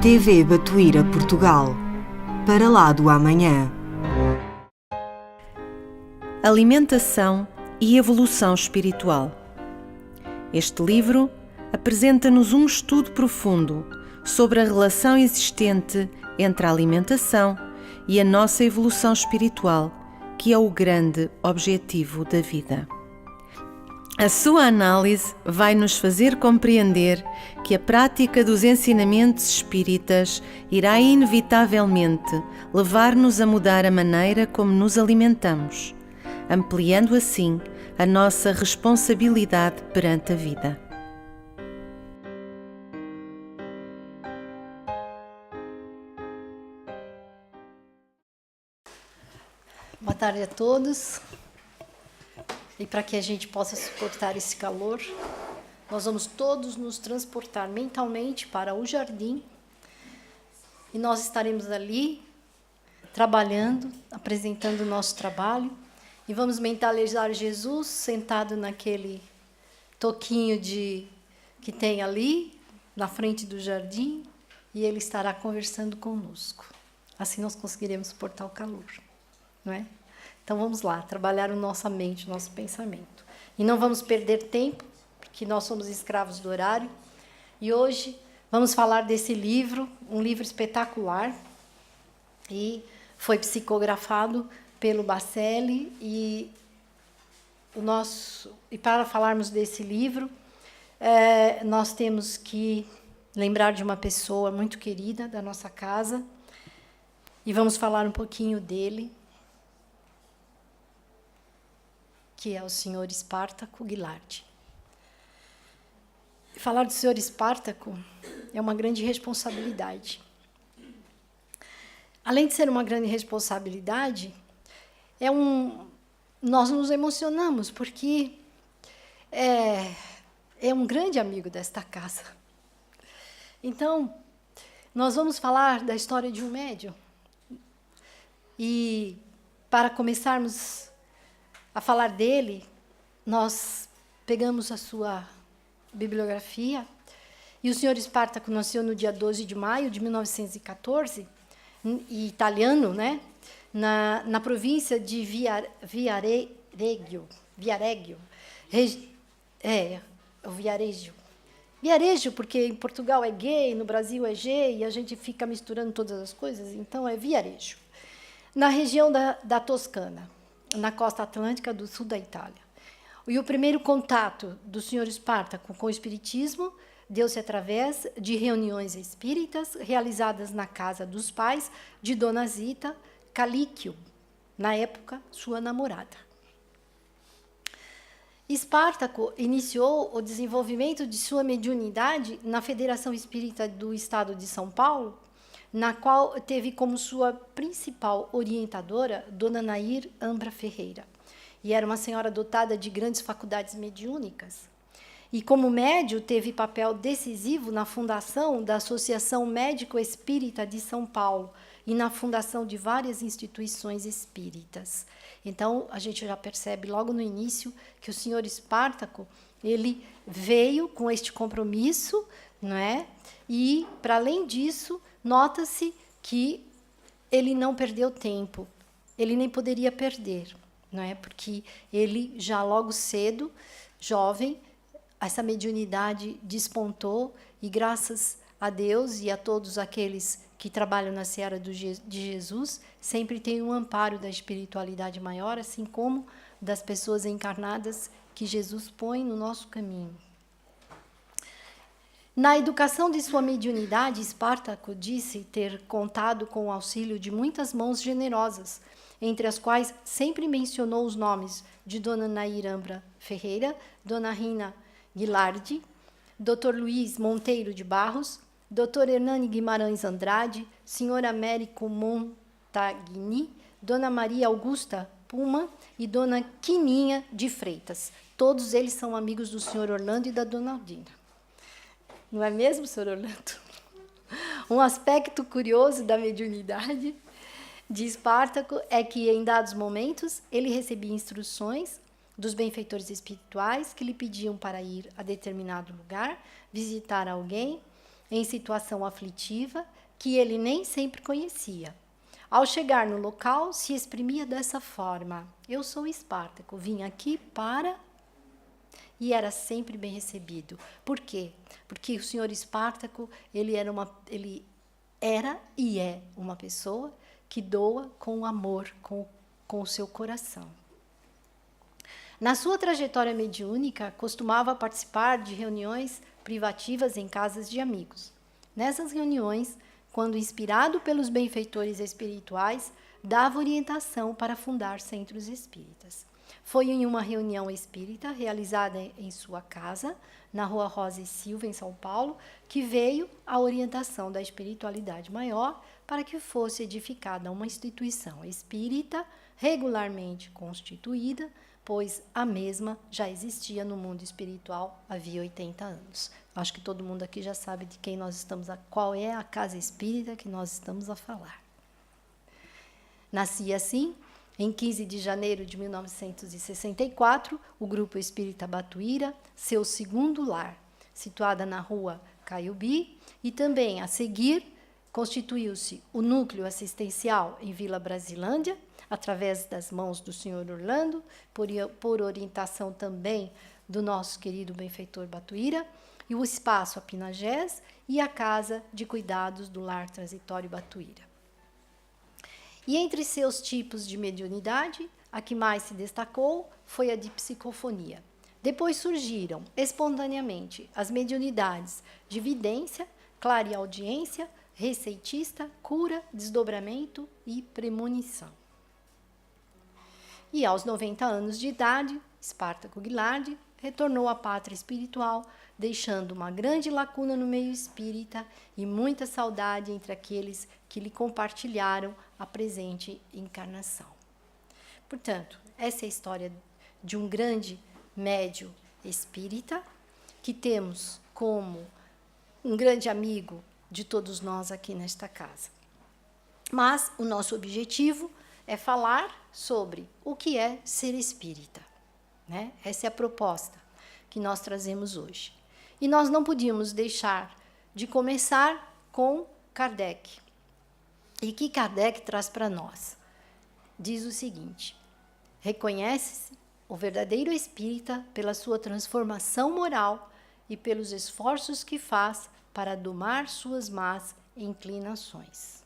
TV Batuíra Portugal. Para lá do amanhã. Alimentação e evolução espiritual. Este livro apresenta-nos um estudo profundo sobre a relação existente entre a alimentação e a nossa evolução espiritual, que é o grande objetivo da vida. A sua análise vai nos fazer compreender que a prática dos ensinamentos espíritas irá inevitavelmente levar-nos a mudar a maneira como nos alimentamos, ampliando assim a nossa responsabilidade perante a vida. Boa tarde a todos. E para que a gente possa suportar esse calor, nós vamos todos nos transportar mentalmente para o jardim e nós estaremos ali trabalhando, apresentando o nosso trabalho e vamos mentalizar Jesus sentado naquele toquinho que tem ali na frente do jardim e ele estará conversando conosco. Assim nós conseguiremos suportar o calor, não é? Então vamos lá, trabalhar a nossa mente, o nosso pensamento. E não vamos perder tempo, porque nós somos escravos do horário. E hoje vamos falar desse livro, um livro espetacular. E foi psicografado pelo Bacelli. E para falarmos desse livro, nós temos que lembrar de uma pessoa muito querida da nossa casa. E vamos falar um pouquinho dele, que é o senhor Espartaco Guilardi. Falar do senhor Espartaco é uma grande responsabilidade. Além de ser uma grande responsabilidade, nós nos emocionamos, porque é um grande amigo desta casa. Então, nós vamos falar da história de um médium. E, para começarmos a falar dele, nós pegamos a sua bibliografia e o senhor Espartaco nasceu no dia 12 de maio de 1914, italiano, né? na província de Viareggio. Viareggio, porque em Portugal é gay, no Brasil é G, e a gente fica misturando todas as coisas, então é Viareggio. Na região da Toscana, na costa atlântica do sul da Itália. E o primeiro contato do senhor Espartaco com o espiritismo deu-se através de reuniões espíritas realizadas na casa dos pais de Dona Zita Calicchio, na época sua namorada. Espartaco iniciou o desenvolvimento de sua mediunidade na Federação Espírita do Estado de São Paulo, na qual teve como sua principal orientadora Dona Nair Ambra Ferreira. E era uma senhora dotada de grandes faculdades mediúnicas. E como médium teve papel decisivo na fundação da Associação Médico Espírita de São Paulo e na fundação de várias instituições espíritas. Então, a gente já percebe logo no início que o senhor Espartaco, ele veio com este compromisso, não é? E, para além disso, nota-se que ele não perdeu tempo, ele nem poderia perder, não é? Porque ele já logo cedo, jovem, essa mediunidade despontou e graças a Deus e a todos aqueles que trabalham na seara de Jesus, sempre tem um amparo da espiritualidade maior, assim como das pessoas encarnadas que Jesus põe no nosso caminho. Na educação de sua mediunidade, Espartaco disse ter contado com o auxílio de muitas mãos generosas, entre as quais sempre mencionou os nomes de Dona Nair Ambra Ferreira, Dona Rina Guilardi, Dr. Luiz Monteiro de Barros, Dr. Hernani Guimarães Andrade, Sr. Américo Montagni, Dona Maria Augusta Puma e Dona Quininha de Freitas. Todos eles são amigos do Sr. Orlando e da Dona Aldina. Não é mesmo, Sr. Orlando? Um aspecto curioso da mediunidade de Espartaco é que, em dados momentos, ele recebia instruções dos benfeitores espirituais que lhe pediam para ir a determinado lugar, visitar alguém, em situação aflitiva que ele nem sempre conhecia. Ao chegar no local, se exprimia dessa forma: eu sou Espartaco, vim aqui para... E era sempre bem recebido. Por quê? Porque o senhor Espartaco, ele era e é uma pessoa que doa com amor, com o seu coração. Na sua trajetória mediúnica, costumava participar de reuniões privativas em casas de amigos. Nessas reuniões, quando inspirado pelos benfeitores espirituais, dava orientação para fundar centros espíritas. Foi em uma reunião espírita realizada em sua casa, na Rua Rosa e Silva, em São Paulo, que veio a orientação da espiritualidade maior para que fosse edificada uma instituição espírita regularmente constituída, pois a mesma já existia no mundo espiritual havia 80 anos. Acho que todo mundo aqui já sabe de quem nós estamos, qual é a casa espírita que nós estamos a falar. Nascia assim, em 15 de janeiro de 1964, o Grupo Espírita Batuíra, seu segundo lar, situada na Rua Caiubi, e também, a seguir, constituiu-se o Núcleo Assistencial em Vila Brasilândia, através das mãos do senhor Orlando, por orientação também do nosso querido benfeitor Batuíra, e o Espaço Apinagés e a Casa de Cuidados do Lar Transitório Batuíra. E entre seus tipos de mediunidade, a que mais se destacou foi a de psicofonia. Depois surgiram, espontaneamente, as mediunidades de vidência, clareaudiência, receitista, cura, desdobramento e premonição. E aos 90 anos de idade, Espartaco Guilardi retornou à pátria espiritual, deixando uma grande lacuna no meio espírita e muita saudade entre aqueles que lhe compartilharam a presente encarnação. Portanto, essa é a história de um grande médium espírita, que temos como um grande amigo de todos nós aqui nesta casa. Mas o nosso objetivo é falar sobre o que é ser espírita, né? Essa é a proposta que nós trazemos hoje. E nós não podíamos deixar de começar com Kardec. E que Kardec traz para nós? Diz o seguinte: reconhece-se o verdadeiro espírita pela sua transformação moral e pelos esforços que faz para domar suas más inclinações.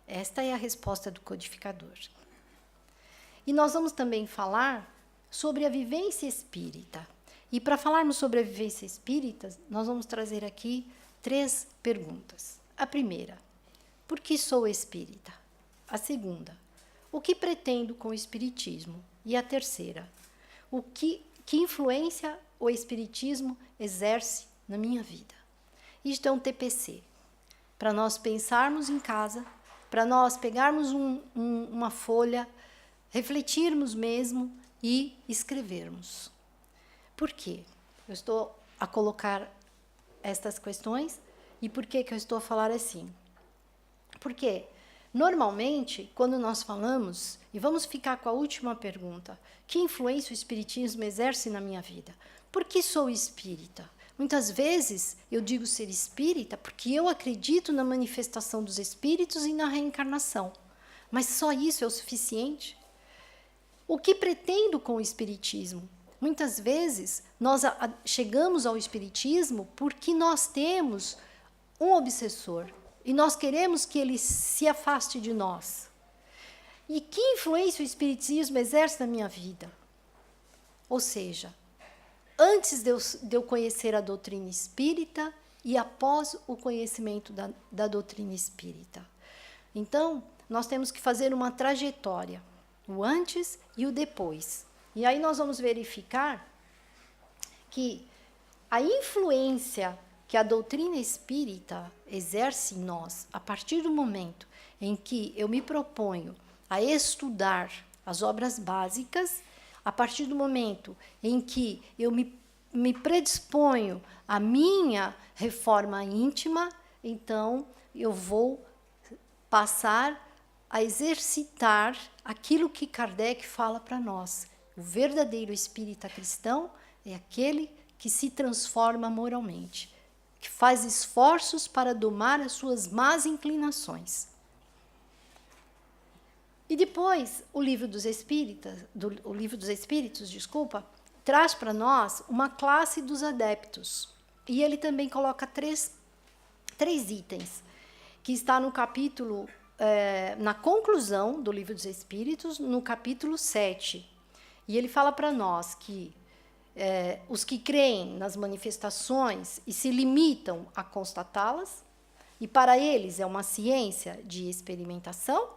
Esta é a resposta do codificador. E nós vamos também falar sobre a vivência espírita. E para falarmos sobre a vivência espírita, nós vamos trazer aqui 3 perguntas. A primeira: por que sou espírita? A segunda: o que pretendo com o espiritismo? E a terceira: que influência o espiritismo exerce na minha vida? Isto é um TPC, para nós pensarmos em casa, para nós pegarmos uma folha, refletirmos mesmo e escrevermos. Por quê? Eu estou a colocar estas questões e por que eu estou a falar assim? Porque, normalmente, quando nós falamos, e vamos ficar com a última pergunta: que influência o espiritismo exerce na minha vida? Por que sou espírita? Muitas vezes eu digo ser espírita porque eu acredito na manifestação dos espíritos e na reencarnação. Mas só isso é o suficiente? O que pretendo com o espiritismo? Muitas vezes nós chegamos ao espiritismo porque nós temos um obsessor e nós queremos que ele se afaste de nós. E que influência o espiritismo exerce na minha vida? Ou seja, antes de eu conhecer a doutrina espírita e após o conhecimento da doutrina espírita. Então, nós temos que fazer uma trajetória, o antes e o depois. E aí nós vamos verificar que a influência que a doutrina espírita exerce em nós, a partir do momento em que eu me proponho a estudar as obras básicas, a partir do momento em que eu me predisponho à minha reforma íntima, então eu vou passar a exercitar aquilo que Kardec fala para nós. O verdadeiro espírita cristão é aquele que se transforma moralmente, que faz esforços para domar as suas más inclinações. E depois, o livro dos Espíritos, traz para nós uma classe dos adeptos. E ele também coloca três itens, que está no capítulo, na conclusão do livro dos Espíritos, no capítulo 7. E ele fala para nós que os que creem nas manifestações e se limitam a constatá-las, e para eles é uma ciência de experimentação,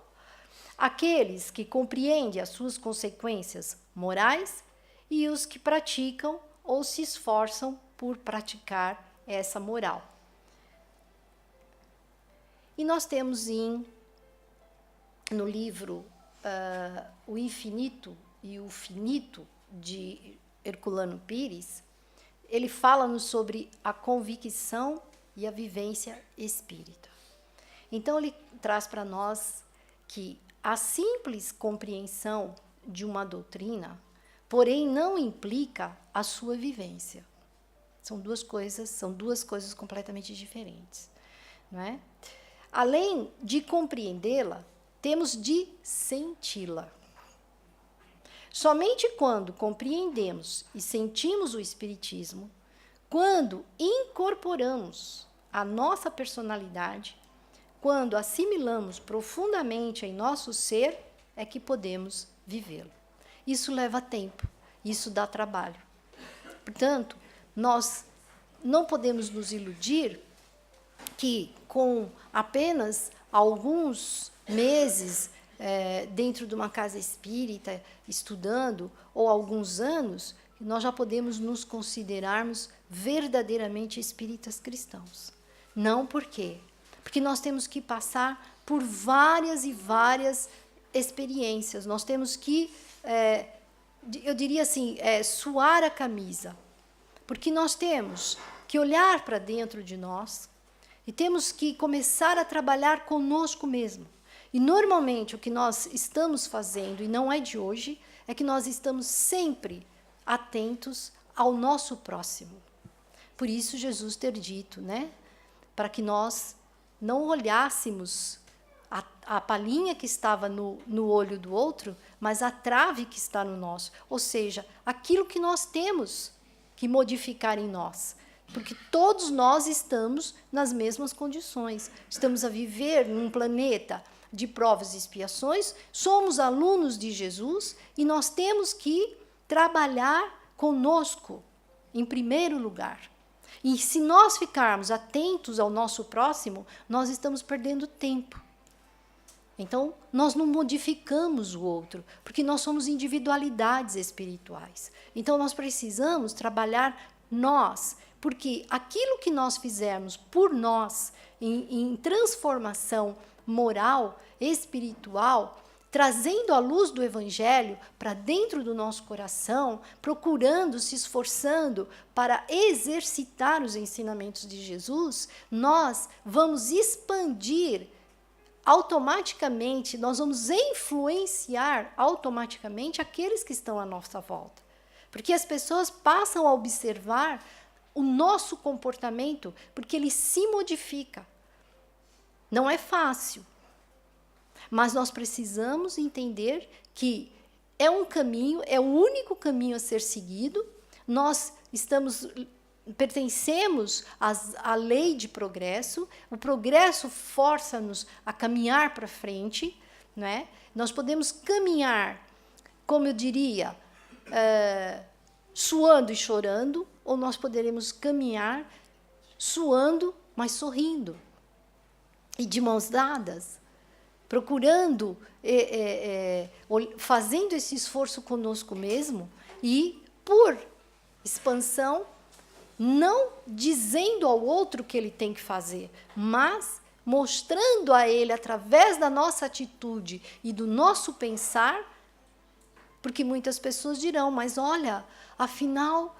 aqueles que compreendem as suas consequências morais e os que praticam ou se esforçam por praticar essa moral. E nós temos no livro O Infinito e o Finito, de Herculano Pires, ele fala-nos sobre a convicção e a vivência espírita. Então, ele traz para nós que a simples compreensão de uma doutrina, porém, não implica a sua vivência. São duas coisas completamente diferentes, não é? Além de compreendê-la, temos de senti-la. Somente quando compreendemos e sentimos o Espiritismo, quando incorporamos a nossa personalidade, quando assimilamos profundamente em nosso ser, é que podemos vivê-lo. Isso leva tempo, isso dá trabalho. Portanto, nós não podemos nos iludir que com apenas alguns meses dentro de uma casa espírita, estudando, ou alguns anos, nós já podemos nos considerarmos verdadeiramente espíritas cristãos. Não por quê? Porque nós temos que passar por várias e várias experiências. Nós temos que, eu diria assim, suar a camisa. Porque nós temos que olhar para dentro de nós e temos que começar a trabalhar conosco mesmo. E, normalmente, o que nós estamos fazendo, e não é de hoje, é que nós estamos sempre atentos ao nosso próximo. Por isso, Jesus ter dito, né, para que nós não olhássemos a palhinha que estava no olho do outro, mas a trave que está no nosso. Ou seja, aquilo que nós temos que modificar em nós. Porque todos nós estamos nas mesmas condições. Estamos a viver num planeta de provas e expiações, somos alunos de Jesus e nós temos que trabalhar conosco, em primeiro lugar. E se nós ficarmos atentos ao nosso próximo, nós estamos perdendo tempo. Então, nós não modificamos o outro, porque nós somos individualidades espirituais. Então, nós precisamos trabalhar nós, porque aquilo que nós fizermos por nós, em transformação moral, espiritual, trazendo a luz do Evangelho para dentro do nosso coração, procurando, se esforçando para exercitar os ensinamentos de Jesus, nós vamos expandir automaticamente, nós vamos influenciar automaticamente aqueles que estão à nossa volta. Porque as pessoas passam a observar o nosso comportamento, porque ele se modifica. Não é fácil, mas nós precisamos entender que é um caminho, é o único caminho a ser seguido. Nós pertencemos à lei de progresso. O progresso força-nos a caminhar para frente, não é? Nós podemos caminhar, como eu diria, suando e chorando, ou nós poderemos caminhar suando, mas sorrindo. E de mãos dadas, procurando, fazendo esse esforço conosco mesmo e, por expansão, não dizendo ao outro o que ele tem que fazer, mas mostrando a ele, através da nossa atitude e do nosso pensar, porque muitas pessoas dirão, mas olha, afinal,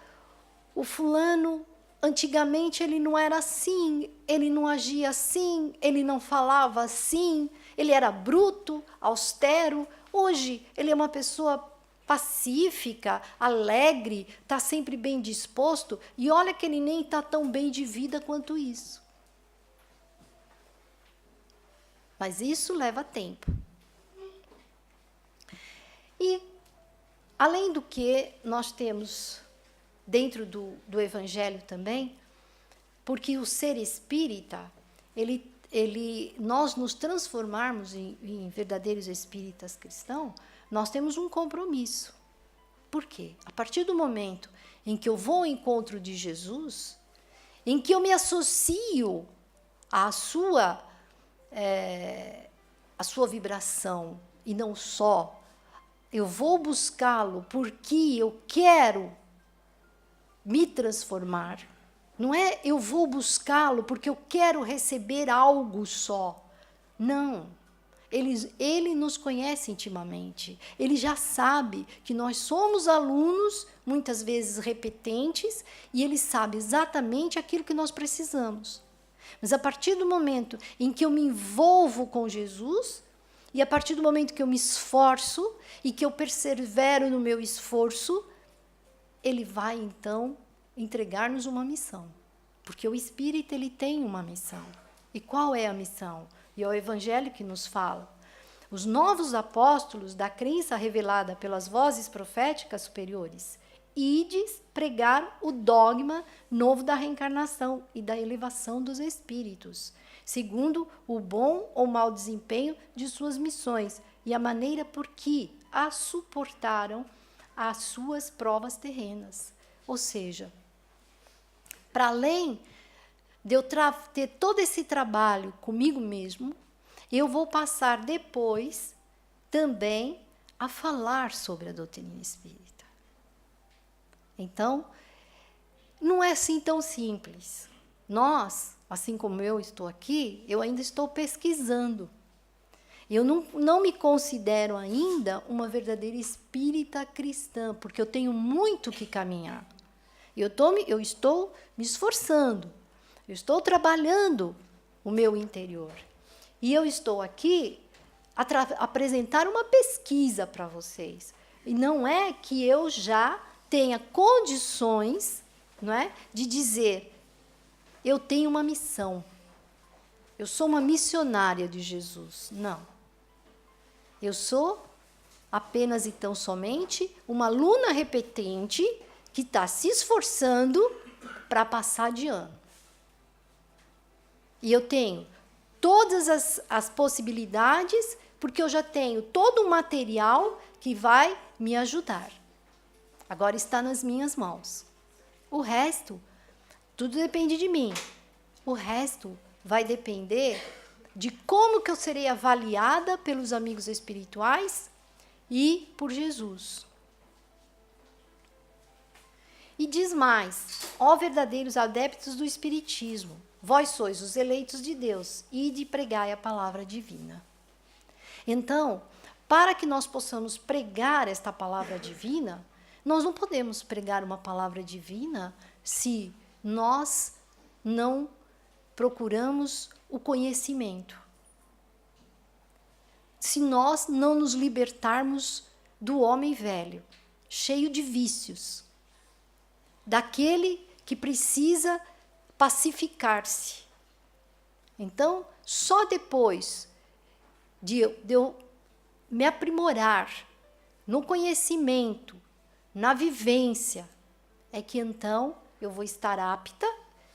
o fulano, antigamente ele não era assim, ele não agia assim, ele não falava assim, ele era bruto, austero. Hoje ele é uma pessoa pacífica, alegre, está sempre bem disposto, e olha que ele nem está tão bem de vida quanto isso. Mas isso leva tempo. E, além do que, nós temos dentro do Evangelho também, porque o ser espírita, nós nos transformarmos em verdadeiros espíritas cristãos, nós temos um compromisso. Por quê? A partir do momento em que eu vou ao encontro de Jesus, em que eu me associo à sua vibração, e não só, eu vou buscá-lo porque eu quero me transformar. Não é eu vou buscá-lo porque eu quero receber algo só. Não. Ele nos conhece intimamente. Ele já sabe que nós somos alunos, muitas vezes repetentes, e ele sabe exatamente aquilo que nós precisamos. Mas a partir do momento em que eu me envolvo com Jesus, e a partir do momento que eu me esforço e que eu persevero no meu esforço, ele vai, então, entregar-nos uma missão. Porque o Espírito, ele tem uma missão. E qual é a missão? E é o Evangelho que nos fala. Os novos apóstolos da crença revelada pelas vozes proféticas superiores, ides pregar o dogma novo da reencarnação e da elevação dos espíritos, segundo o bom ou mau desempenho de suas missões e a maneira por que as suportaram as suas provas terrenas. Ou seja, para além de eu ter todo esse trabalho comigo mesmo, eu vou passar depois também a falar sobre a doutrina espírita. Então, não é assim tão simples. Nós, assim como eu estou aqui, eu ainda estou pesquisando. Eu não me considero ainda uma verdadeira espírita cristã, porque eu tenho muito que caminhar. Eu estou me esforçando, eu estou trabalhando o meu interior. E eu estou aqui a apresentar uma pesquisa para vocês. E não é que eu já tenha condições, não é, de dizer, eu tenho uma missão, eu sou uma missionária de Jesus. Não. Eu sou apenas e tão somente uma aluna repetente que está se esforçando para passar de ano. E eu tenho todas as possibilidades, porque eu já tenho todo o material que vai me ajudar. Agora está nas minhas mãos. O resto, tudo depende de mim. O resto vai depender de como que eu serei avaliada pelos amigos espirituais e por Jesus. E diz mais, ó verdadeiros adeptos do Espiritismo, vós sois os eleitos de Deus, ide pregai a palavra divina. Então, para que nós possamos pregar esta palavra divina, nós não podemos pregar uma palavra divina se nós não procuramos o conhecimento. Se nós não nos libertarmos do homem velho, cheio de vícios, daquele que precisa pacificar-se. Então, só depois de eu me aprimorar no conhecimento, na vivência, é que então eu vou estar apta,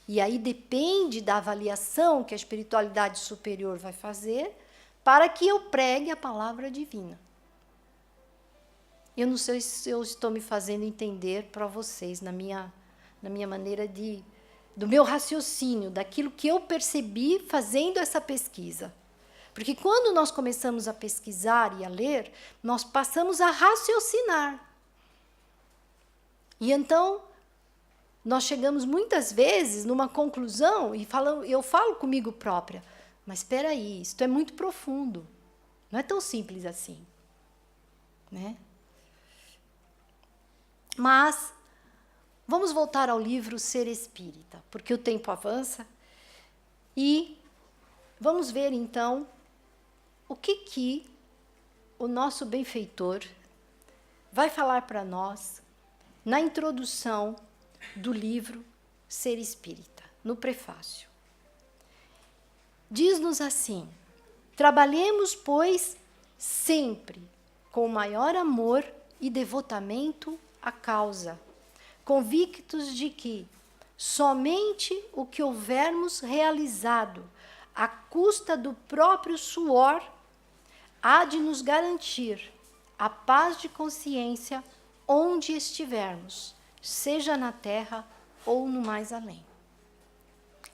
e aí depende da avaliação que a espiritualidade superior vai fazer, para que eu pregue a palavra divina. Eu não sei se eu estou me fazendo entender para vocês, na minha maneira do meu raciocínio, daquilo que eu percebi fazendo essa pesquisa. Porque quando nós começamos a pesquisar e a ler, nós passamos a raciocinar. E então, nós chegamos muitas vezes numa conclusão, e eu falo comigo própria, mas espera aí, isto é muito profundo. Não é tão simples assim. Né? Mas vamos voltar ao livro Ser Espírita, porque o tempo avança, e vamos ver, então, o que o nosso benfeitor vai falar para nós, na introdução do livro Ser Espírita, no prefácio. Diz-nos assim: trabalhemos, pois, sempre com maior amor e devotamento à causa, convictos de que somente o que houvermos realizado à custa do próprio suor há de nos garantir a paz de consciência onde estivermos, seja na terra ou no mais além.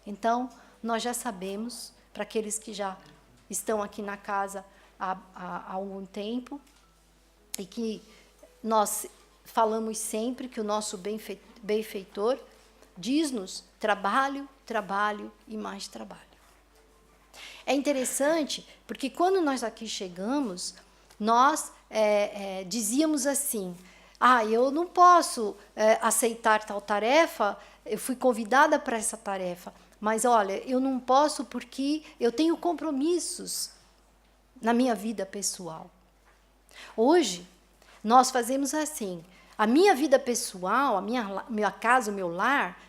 Então, nós já sabemos, para aqueles que já estão aqui na casa há algum tempo, e que nós falamos sempre que o nosso benfeitor diz-nos trabalho, trabalho e mais trabalho. É interessante, porque quando nós aqui chegamos, nós dizíamos assim: eu não posso aceitar tal tarefa, eu fui convidada para essa tarefa, mas olha, eu não posso porque eu tenho compromissos na minha vida pessoal. Hoje, nós fazemos assim: a minha vida pessoal, a minha casa, o meu lar,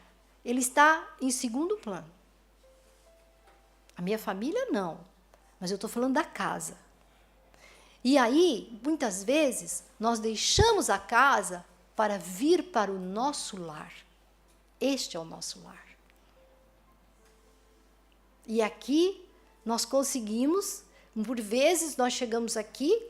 ele está em segundo plano. A minha família, não. Mas eu estou falando da casa. E aí, muitas vezes, nós deixamos a casa para vir para o nosso lar. Este é o nosso lar. E aqui, nós conseguimos, por vezes, nós chegamos aqui,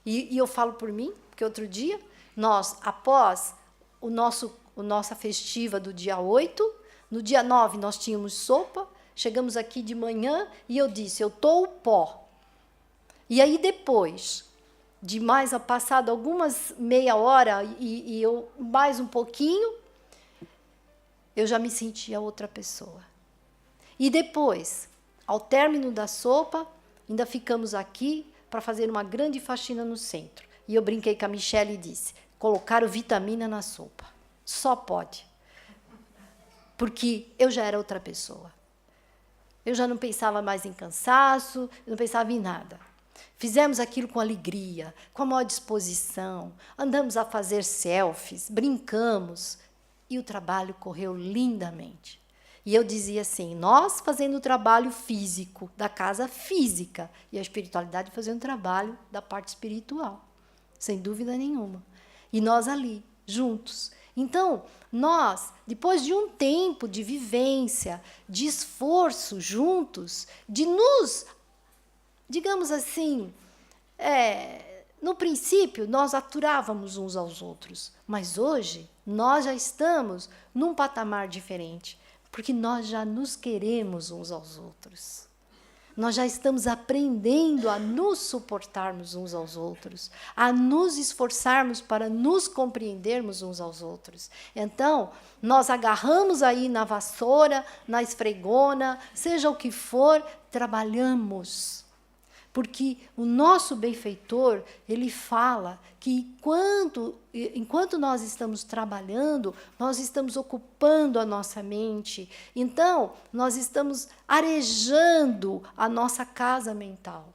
e eu falo por mim, porque outro dia, nós, após nossa festiva do dia 8, no dia 9 nós tínhamos sopa, chegamos aqui de manhã e eu disse: eu estou o pó. E aí depois, de mais passado algumas meia hora e eu mais um pouquinho, eu já me sentia outra pessoa. E depois, ao término da sopa, ainda ficamos aqui para fazer uma grande faxina no centro. E eu brinquei com a Michele e disse: colocaram vitamina na sopa. Só pode. Porque eu já era outra pessoa. Eu já não pensava mais em cansaço, eu não pensava em nada. Fizemos aquilo com alegria, com a maior disposição, andamos a fazer selfies, brincamos, e o trabalho correu lindamente. E eu dizia assim: nós fazendo o trabalho físico, da casa física, e a espiritualidade fazendo o trabalho da parte espiritual, sem dúvida nenhuma. E nós ali, juntos. Então, nós, depois de um tempo de vivência, de esforço juntos, de nos, digamos assim, no princípio, nós aturávamos uns aos outros, mas hoje nós já estamos num patamar diferente, porque nós já nos queremos uns aos outros. Nós já estamos aprendendo a nos suportarmos uns aos outros, a nos esforçarmos para nos compreendermos uns aos outros. Então, nós agarramos aí na vassoura, na esfregona, seja o que for, trabalhamos. Porque o nosso benfeitor, ele fala que enquanto nós estamos trabalhando, nós estamos ocupando a nossa mente. Então, nós estamos arejando a nossa casa mental.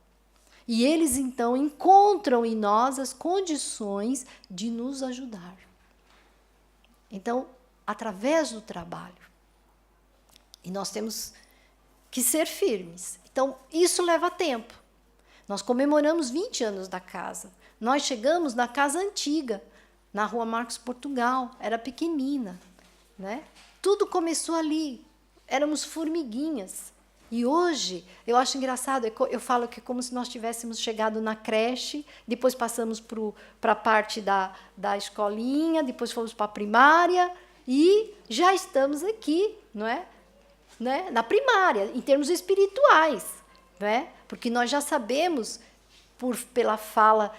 E eles, então, encontram em nós as condições de nos ajudar. Então, através do trabalho. E nós temos que ser firmes. Então, isso leva tempo. Nós comemoramos 20 anos da casa. Nós chegamos na casa antiga, na Rua Marcos Portugal. Era pequenina, né? Tudo começou ali. Éramos formiguinhas. E hoje, eu acho engraçado, eu falo que é como se nós tivéssemos chegado na creche, depois passamos para a parte da escolinha, depois fomos para a primária e já estamos aqui, não é? Né? Na primária, em termos espirituais. Né? Porque nós já sabemos, pela fala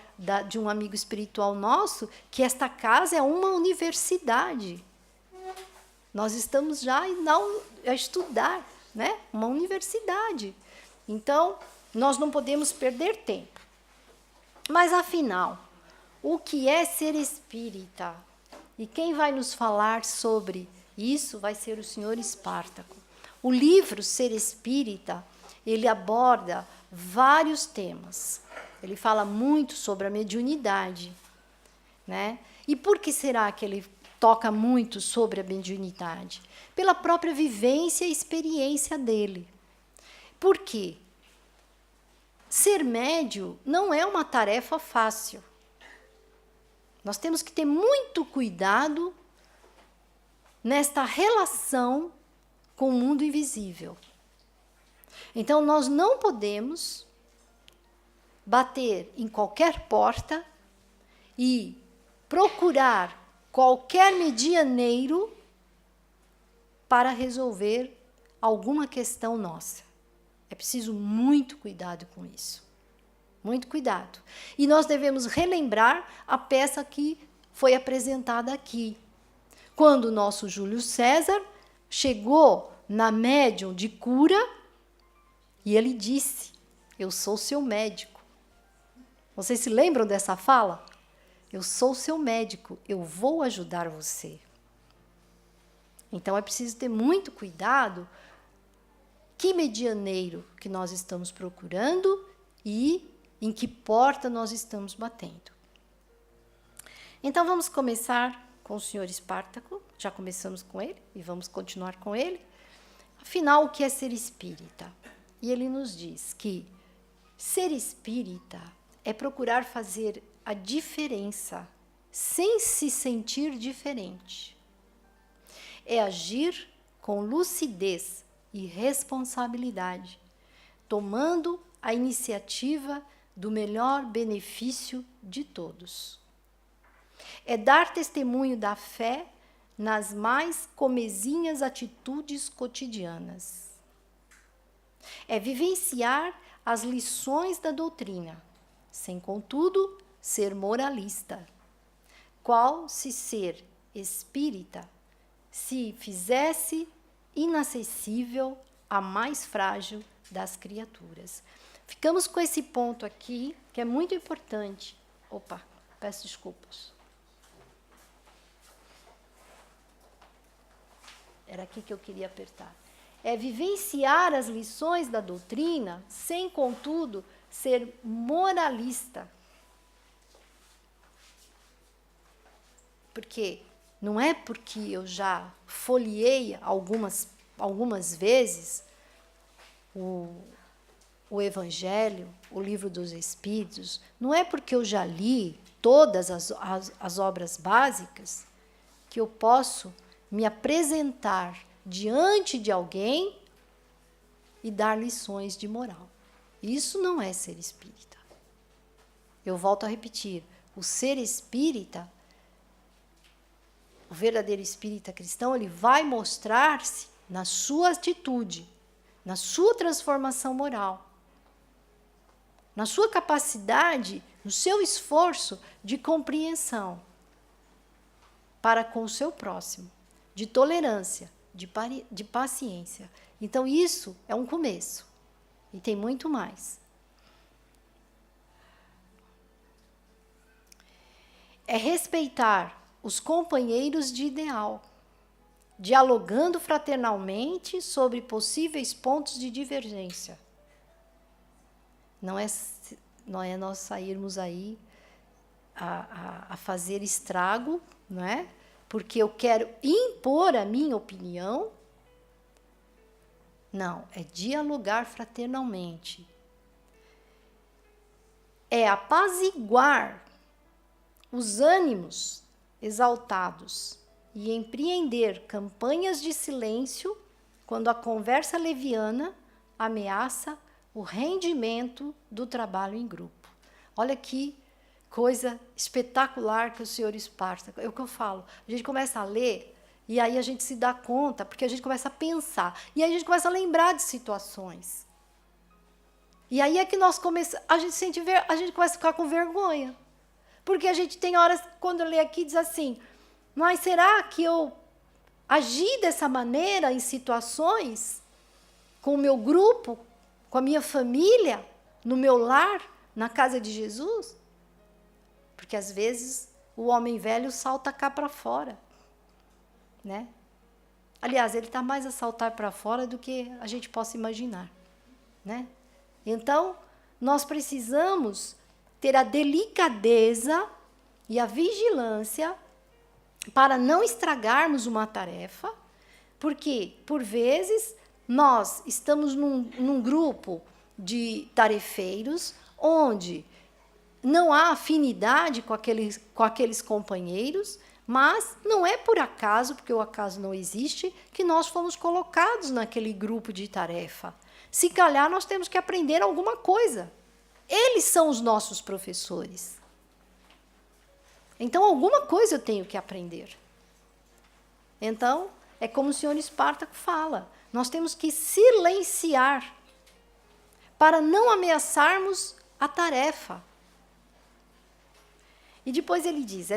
de um amigo espiritual nosso, que esta casa é uma universidade. Nós estamos já a estudar, né? Uma universidade. Então, nós não podemos perder tempo. Mas, afinal, o que é ser espírita? E quem vai nos falar sobre isso vai ser o senhor Espartaco. O livro Ser Espírita, ele aborda vários temas. Ele fala muito sobre a mediunidade. né? E por que será que ele toca muito sobre a mediunidade? Pela própria vivência e experiência dele. Por quê? Ser médium não é uma tarefa fácil. Nós temos que ter muito cuidado nesta relação com o mundo invisível. Então, nós não podemos bater em qualquer porta e procurar qualquer medianeiro para resolver alguma questão nossa. É preciso muito cuidado com isso. Muito cuidado. E nós devemos relembrar a peça que foi apresentada aqui. Quando o nosso Júlio César chegou na médium de cura e ele disse: eu sou seu médico. Vocês se lembram dessa fala? Eu sou seu médico, eu vou ajudar você. Então é preciso ter muito cuidado que medianeiro que nós estamos procurando e em que porta nós estamos batendo. Então vamos começar com o senhor Espartaco, já começamos com ele e vamos continuar com ele. Afinal, o que é ser espírita? E ele nos diz que ser espírita é procurar fazer a diferença sem se sentir diferente. É agir com lucidez e responsabilidade, tomando a iniciativa do melhor benefício de todos. É dar testemunho da fé nas mais comezinhas atitudes cotidianas. É vivenciar as lições da doutrina, sem, contudo, ser moralista. Qual se ser espírita se fizesse inacessível a mais frágil das criaturas? Ficamos com esse ponto aqui, que é muito importante. Opa, peço desculpas. Era aqui que eu queria apertar. É vivenciar as lições da doutrina, sem, contudo, ser moralista. Porque não é porque eu já folheei algumas vezes o Evangelho, o Livro dos Espíritos, não é porque eu já li todas as obras básicas que eu posso me apresentar diante de alguém e dar lições de moral. Isso não é ser espírita. Eu volto a repetir, o ser espírita, o verdadeiro espírita cristão, ele vai mostrar-se na sua atitude, na sua transformação moral, na sua capacidade, no seu esforço de compreensão para com o seu próximo, de tolerância, de paciência. Então, isso é um começo. E tem muito mais. É respeitar os companheiros de ideal, dialogando fraternalmente sobre possíveis pontos de divergência. Não é nós sairmos aí a fazer estrago, não é? Porque eu quero impor a minha opinião. Não, é dialogar fraternalmente. É apaziguar os ânimos exaltados e empreender campanhas de silêncio quando a conversa leviana ameaça o rendimento do trabalho em grupo. Olha que coisa espetacular que o senhor Espartaco. É o que eu falo. A gente começa a ler e aí a gente se dá conta, porque a gente começa a pensar. E aí a gente começa a lembrar de situações. E aí é que a gente começa a ficar com vergonha. Porque a gente tem horas, quando eu leio aqui, diz assim, mas será que eu agi dessa maneira em situações com o meu grupo, com a minha família, no meu lar, na casa de Jesus? Porque, às vezes, o homem velho salta cá para fora. Né? Aliás, ele está mais a saltar para fora do que a gente possa imaginar. Né? Então, nós precisamos ter a delicadeza e a vigilância para não estragarmos uma tarefa, porque, por vezes, nós estamos num grupo de tarefeiros onde não há afinidade com aqueles companheiros, mas não é por acaso, porque o acaso não existe, que nós fomos colocados naquele grupo de tarefa. Se calhar, nós temos que aprender alguma coisa. Eles são os nossos professores. Então, alguma coisa eu tenho que aprender. Então, é como o senhor Espartaco fala, nós temos que silenciar para não ameaçarmos a tarefa. E depois ele diz,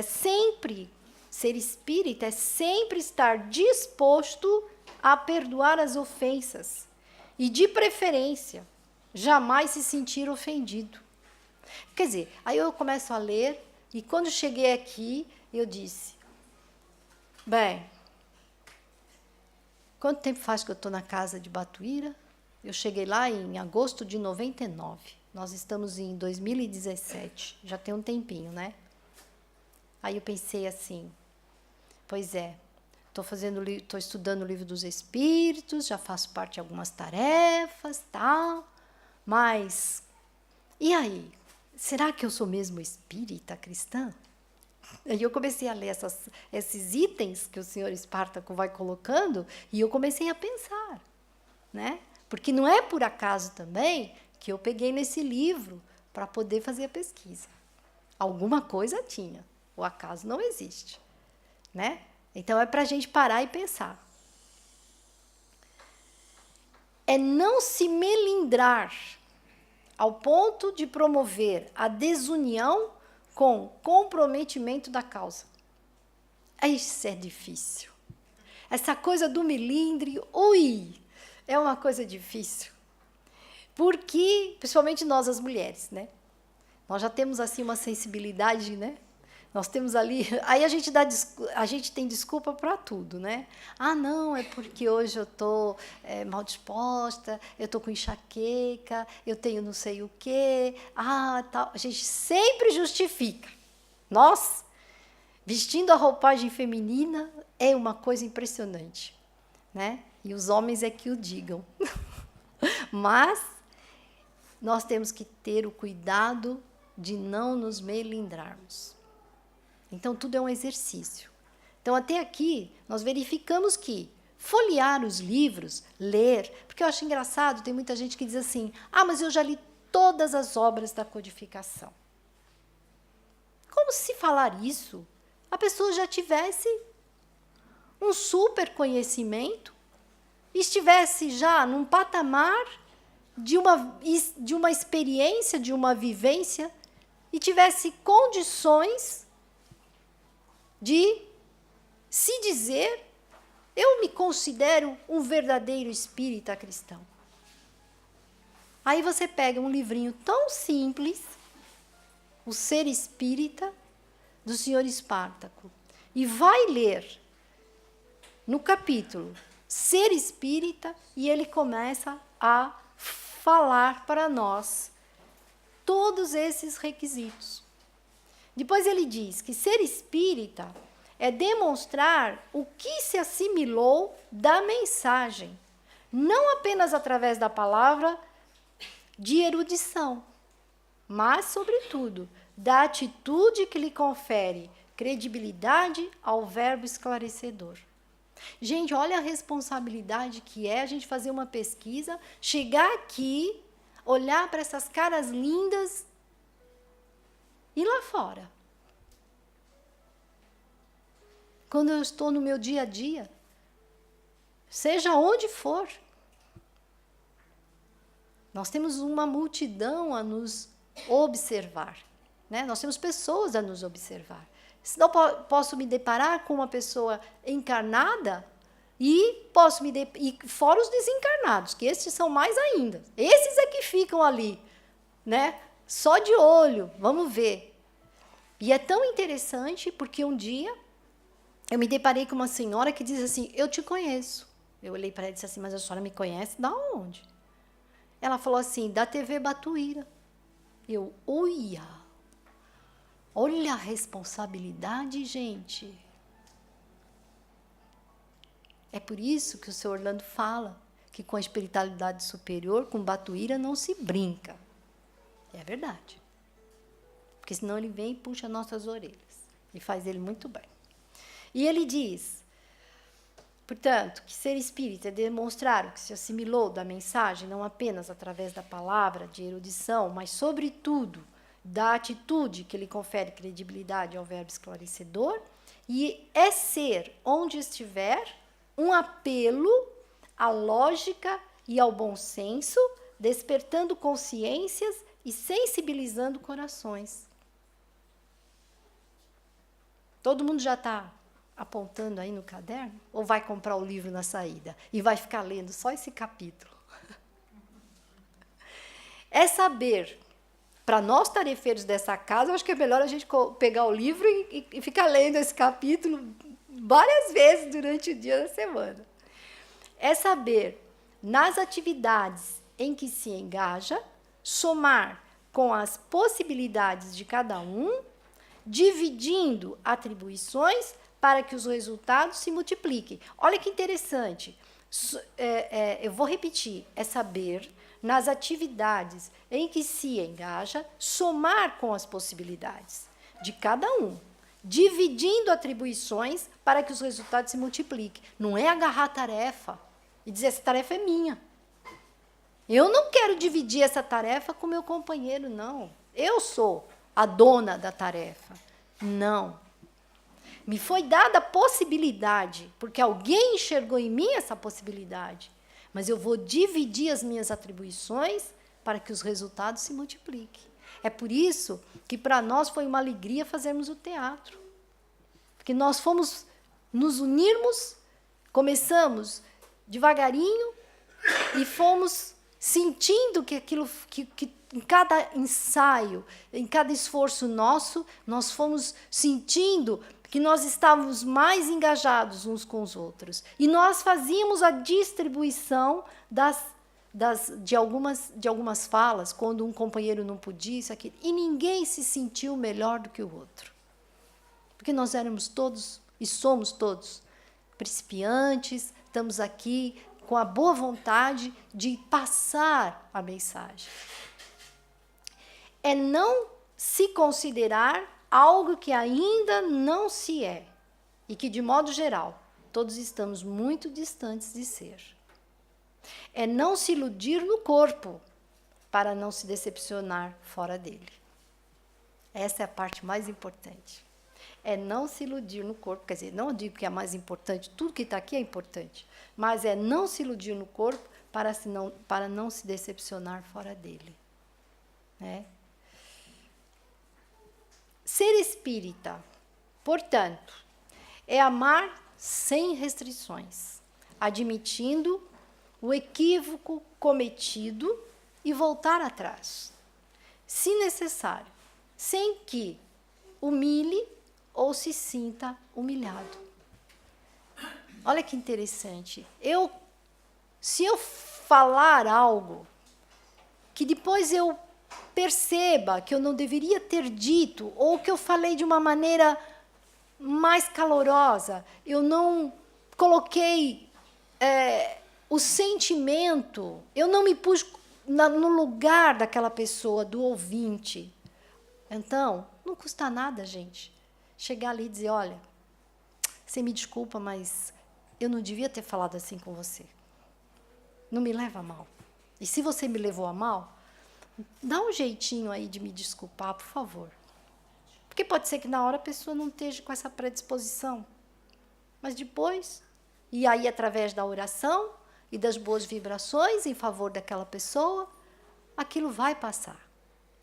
ser espírita é sempre estar disposto a perdoar as ofensas e, de preferência, jamais se sentir ofendido. Quer dizer, aí eu começo a ler e quando cheguei aqui, eu disse, bem, quanto tempo faz que eu estou na casa de Batuíra? Eu cheguei lá em agosto de 99. Nós estamos em 2017. Já tem um tempinho, Aí eu pensei assim, pois é, estou estudando o Livro dos Espíritos, já faço parte de algumas tarefas, tal, mas e aí? Será que eu sou mesmo espírita cristã? Aí eu comecei a ler esses itens que o senhor Espartaco vai colocando e eu comecei a pensar, Porque não é por acaso também que eu peguei nesse livro para poder fazer a pesquisa. Alguma coisa tinha, o acaso não existe, Então é para a gente parar e pensar. É não se melindrar ao ponto de promover a desunião com comprometimento da causa. Isso é difícil. Essa coisa do melindre, é uma coisa difícil. Porque, principalmente nós as mulheres, Nós já temos assim uma sensibilidade, Nós temos ali, aí a gente tem desculpa para tudo, Ah, não, é porque hoje eu estou mal disposta, eu estou com enxaqueca, eu tenho não sei o quê, tal. A gente sempre justifica. Nós, vestindo a roupagem feminina, é uma coisa impressionante, E os homens é que o digam. Mas nós temos que ter o cuidado de não nos melindrarmos. Então, tudo é um exercício. Então, até aqui, nós verificamos que folhear os livros, ler, porque eu acho engraçado, tem muita gente que diz assim, mas eu já li todas as obras da codificação. Como se falar isso, a pessoa já tivesse um super conhecimento, estivesse já num patamar de uma experiência, de uma vivência, e tivesse condições de se dizer, eu me considero um verdadeiro espírita cristão. Aí você pega um livrinho tão simples, O Ser Espírita, do senhor Espartaco, e vai ler no capítulo Ser Espírita, e ele começa a falar para nós todos esses requisitos. Depois ele diz que ser espírita é demonstrar o que se assimilou da mensagem, não apenas através da palavra de erudição, mas, sobretudo, da atitude que lhe confere credibilidade ao verbo esclarecedor. Gente, olha a responsabilidade que é a gente fazer uma pesquisa, chegar aqui, olhar para essas caras lindas e lá fora. Quando eu estou no meu dia a dia, seja onde for, nós temos uma multidão a nos observar, Nós temos pessoas a nos observar. Senão posso me deparar com uma pessoa encarnada e fora os desencarnados, que esses são mais ainda. Esses é que ficam ali, Só de olho, vamos ver. E é tão interessante porque um dia eu me deparei com uma senhora que diz assim, eu te conheço. Eu olhei para ela e disse assim, mas a senhora me conhece? Da onde? Ela falou assim, da TV Batuíra. Eu, uia. Olha a responsabilidade, gente. É por isso que o Sr. Orlando fala que com a espiritualidade superior, com Batuíra, não se brinca. É verdade. Porque senão ele vem e puxa nossas orelhas. E faz ele muito bem. E ele diz, portanto, que ser espírita é demonstrar o que se assimilou da mensagem, não apenas através da palavra, de erudição, mas, sobretudo, da atitude que lhe confere credibilidade ao verbo esclarecedor, e é ser, onde estiver, um apelo à lógica e ao bom senso, despertando consciências e sensibilizando corações. Todo mundo já está apontando aí no caderno? Ou vai comprar o livro na saída e vai ficar lendo só esse capítulo? É saber, para nós tarefeiros dessa casa, eu acho que é melhor a gente pegar o livro e ficar lendo esse capítulo várias vezes durante o dia da semana. É saber, nas atividades em que se engaja, somar com as possibilidades de cada um, dividindo atribuições para que os resultados se multipliquem. Olha que interessante. Eu vou repetir. É saber, nas atividades em que se engaja, somar com as possibilidades de cada um, dividindo atribuições para que os resultados se multipliquem. Não é agarrar a tarefa e dizer, essa tarefa é minha. Eu não quero dividir essa tarefa com meu companheiro, não. Eu sou a dona da tarefa. Não. Me foi dada a possibilidade, porque alguém enxergou em mim essa possibilidade. Mas eu vou dividir as minhas atribuições para que os resultados se multipliquem. É por isso que para nós foi uma alegria fazermos o teatro. Porque nós fomos nos unirmos, começamos devagarinho e fomos sentindo que aquilo que em cada ensaio, em cada esforço nosso, nós fomos sentindo que nós estávamos mais engajados uns com os outros. E nós fazíamos a distribuição de algumas falas, quando um companheiro não podia, isso, aquilo, e ninguém se sentiu melhor do que o outro. Porque nós éramos todos, e somos todos, principiantes, estamos aqui com a boa vontade de passar a mensagem. É não se considerar algo que ainda não se é, e que, de modo geral, todos estamos muito distantes de ser. É não se iludir no corpo, para não se decepcionar fora dele. Essa é a parte mais importante. É não se iludir no corpo, quer dizer, não digo que é mais importante, tudo que está aqui é importante, mas é não se iludir no corpo para não se decepcionar fora dele. Né? Ser espírita, portanto, é amar sem restrições, admitindo o equívoco cometido e voltar atrás, se necessário, sem que humilhe ou se sinta humilhado. Olha que interessante. Se eu falar algo que depois eu perceba que eu não deveria ter dito, ou que eu falei de uma maneira mais calorosa, eu não coloquei o sentimento, eu não me pus no lugar daquela pessoa, do ouvinte. Então, não custa nada, gente, chegar ali e dizer, olha, você me desculpa, mas eu não devia ter falado assim com você. Não me leva a mal. E se você me levou a mal, dá um jeitinho aí de me desculpar, por favor. Porque pode ser que na hora a pessoa não esteja com essa predisposição. Mas depois, e aí através da oração e das boas vibrações em favor daquela pessoa, aquilo vai passar.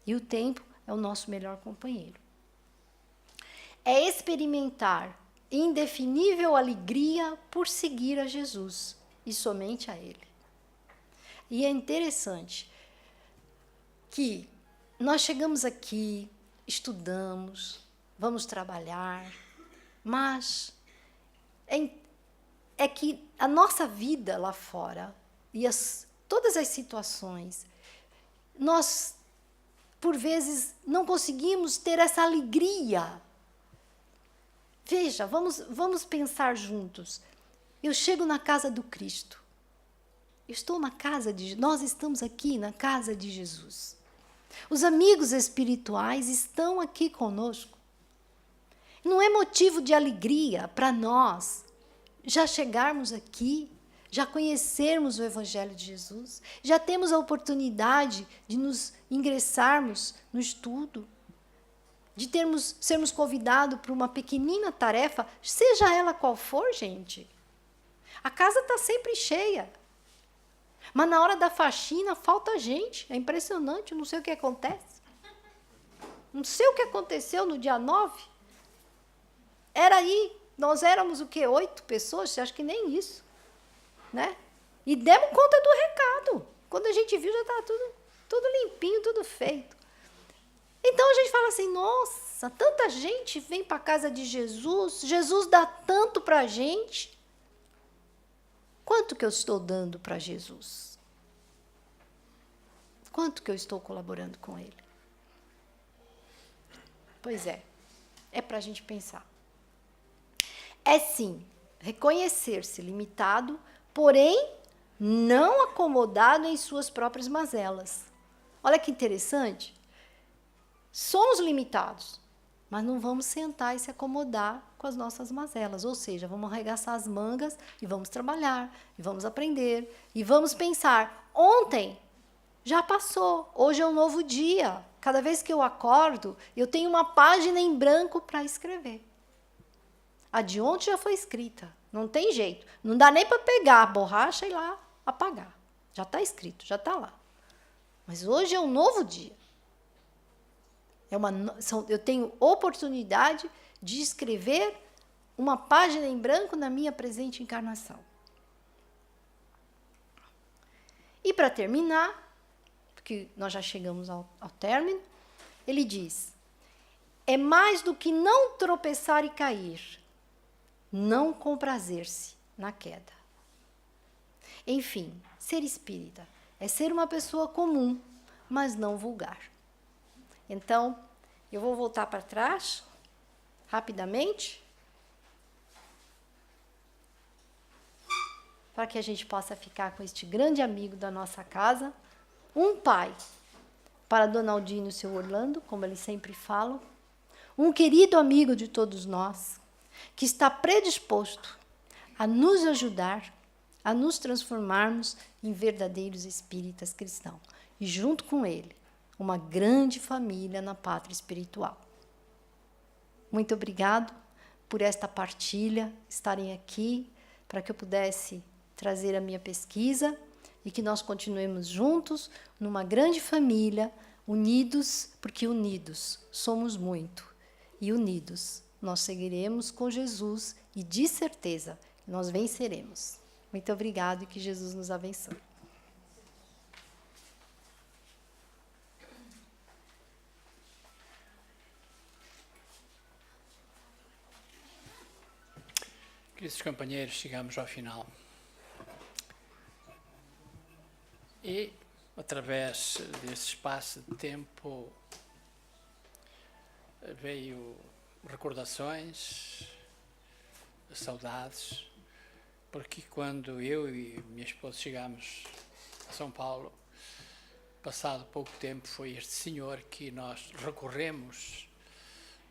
E o tempo é o nosso melhor companheiro. É experimentar indefinível alegria por seguir a Jesus e somente a Ele. E é interessante que nós chegamos aqui, estudamos, vamos trabalhar, mas é que a nossa vida lá fora e todas as situações, por vezes, não conseguimos ter essa alegria. Veja, vamos pensar juntos. Eu chego na casa do Cristo. Nós estamos aqui na casa de Jesus. Os amigos espirituais estão aqui conosco. Não é motivo de alegria para nós já chegarmos aqui, já conhecermos o Evangelho de Jesus, já temos a oportunidade de nos ingressarmos no estudo, de sermos convidados para uma pequenina tarefa, seja ela qual for, gente. A casa está sempre cheia. Mas na hora da faxina falta gente. É impressionante, eu não sei o que acontece. Não sei o que aconteceu no dia 9. Nós éramos o quê? 8 pessoas? Acho que nem isso. Né? E demos conta do recado. Quando a gente viu, já estava tudo limpinho, tudo feito. Então a gente fala assim, nossa, tanta gente vem para a casa de Jesus, Jesus dá tanto para a gente. Quanto que eu estou dando para Jesus? Quanto que eu estou colaborando com Ele? Pois é para a gente pensar. É sim, reconhecer-se limitado, porém não acomodado em suas próprias mazelas. Olha que interessante. Somos limitados, mas não vamos sentar e se acomodar com as nossas mazelas. Ou seja, vamos arregaçar as mangas e vamos trabalhar, e vamos aprender, e vamos pensar. Ontem já passou, hoje é um novo dia. Cada vez que eu acordo, eu tenho uma página em branco para escrever. A de ontem já foi escrita, não tem jeito. Não dá nem para pegar a borracha e ir lá apagar. Já está escrito, já está lá. Mas hoje é um novo dia. Eu tenho oportunidade de escrever uma página em branco na minha presente encarnação. E para terminar, porque nós já chegamos ao término, ele diz: é mais do que não tropeçar e cair, não comprazer-se na queda. Enfim, ser espírita é ser uma pessoa comum, mas não vulgar. Então, eu vou voltar para trás, rapidamente, para que a gente possa ficar com este grande amigo da nossa casa, um pai para Dona Aldine e o seu Orlando, como eles sempre falam, um querido amigo de todos nós, que está predisposto a nos ajudar, a nos transformarmos em verdadeiros espíritas cristãos. E junto com ele, uma grande família na pátria espiritual. Muito obrigado por esta partilha, estarem aqui, para que eu pudesse trazer a minha pesquisa e que nós continuemos juntos numa grande família, unidos, porque unidos somos muito. E unidos nós seguiremos com Jesus e de certeza nós venceremos. Muito obrigado e que Jesus nos abençoe. Queridos companheiros, chegamos ao final. E, através desse espaço de tempo, veio recordações, saudades, porque quando eu e minha esposa chegámos a São Paulo, passado pouco tempo, foi este senhor que nós recorremos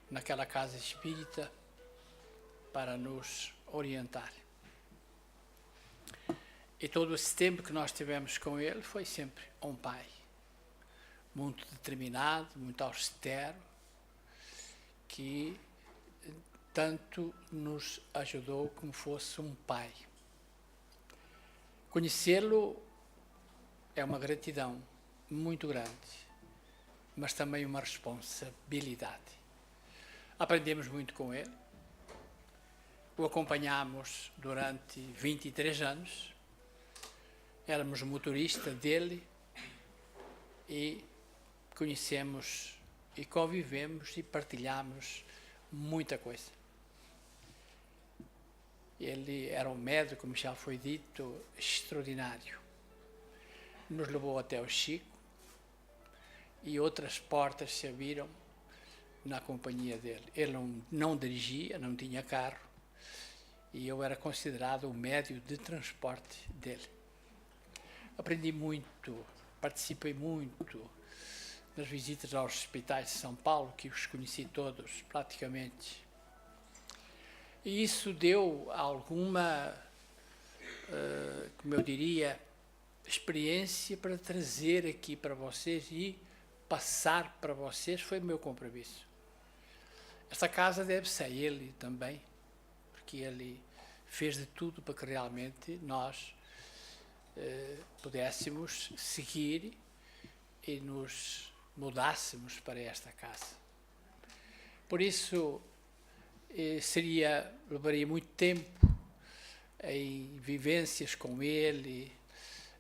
naquela casa espírita para nos orientar. E todo esse tempo que nós tivemos com ele foi sempre um pai, muito determinado, muito austero, que tanto nos ajudou como fosse um pai. Conhecê-lo é uma gratidão muito grande, mas também uma responsabilidade. Aprendemos muito com ele. O acompanhámos durante 23 anos, éramos motorista dele e conhecemos e convivemos e partilhamos muita coisa. Ele era um médico, como já foi dito, extraordinário. Nos levou até o Chico e outras portas se abriram na companhia dele. Ele não dirigia, não tinha carro, e eu era considerado o médio de transporte dele. Aprendi muito, participei muito nas visitas aos hospitais de São Paulo, que os conheci todos praticamente. E isso deu alguma, como eu diria, experiência para trazer aqui para vocês e passar para vocês. Foi o meu compromisso. Esta casa deve-se a ele também, porque ele fez de tudo para que realmente nós pudéssemos seguir e nos mudássemos para esta casa. Por isso, levaria muito tempo em vivências com ele,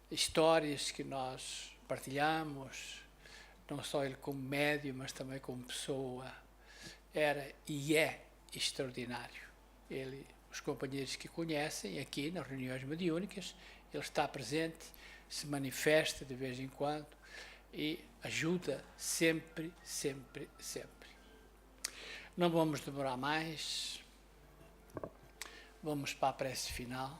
histórias que nós partilhamos, não só ele como médium, mas também como pessoa. Era e é extraordinário. Os companheiros que conhecem aqui nas reuniões mediúnicas, ele está presente, se manifesta de vez em quando e ajuda sempre, sempre, sempre. Não vamos demorar mais. Vamos para a prece final.